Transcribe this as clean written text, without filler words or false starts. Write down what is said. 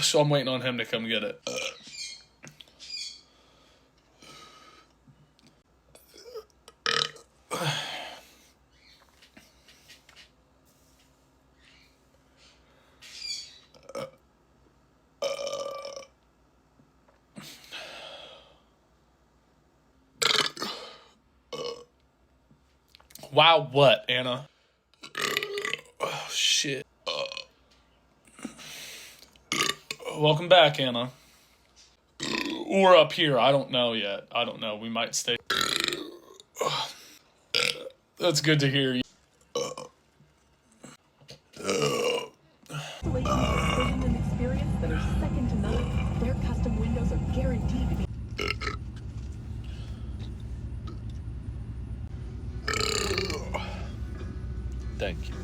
So I'm waiting on him to come get it. Wow, what, Anna? Oh, shit. Welcome back, Anna. Or up here, I don't know yet. I don't know, we might stay. That's good to hear. An experience that are second to none. Their custom windows are guaranteed to be. Thank you.